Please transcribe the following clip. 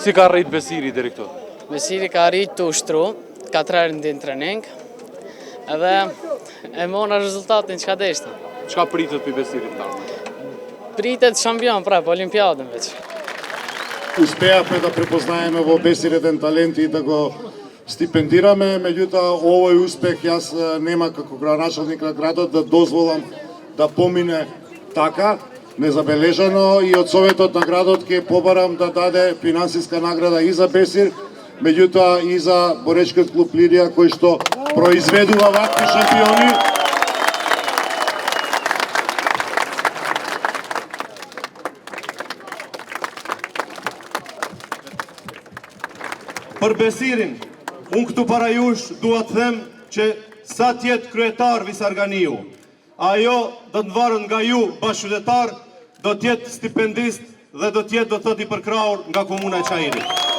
Si ka rrit Besiri deri këtu? Besiri ka rritë të ushtru, 4 herë në trening, edhe e mona rezultatin që ka deshta. Çka pritet për Besirit tani? Pritet šampion, prap, Olimpiadën već. Uspеавме да препознаеме во Бесириден таленти и да го стипендираме, меѓутоа овој успех јас нема како градоначалник на градот да дозволам да помине така незабележано и од Советот на градот ќе побарам да даде финансиска награда и за Бесир, меѓутоа и за боречкиот клуб Лидија кој што произведува вакви шампиони. Për Besirin, unë këtu para jush dua të them që sa tjetë kryetar Visarganiu, ajo do të varën nga ju bashkëqytetar, do tjetë stipendist dhe do tjetë do të i përkraur nga komuna e Çajirit.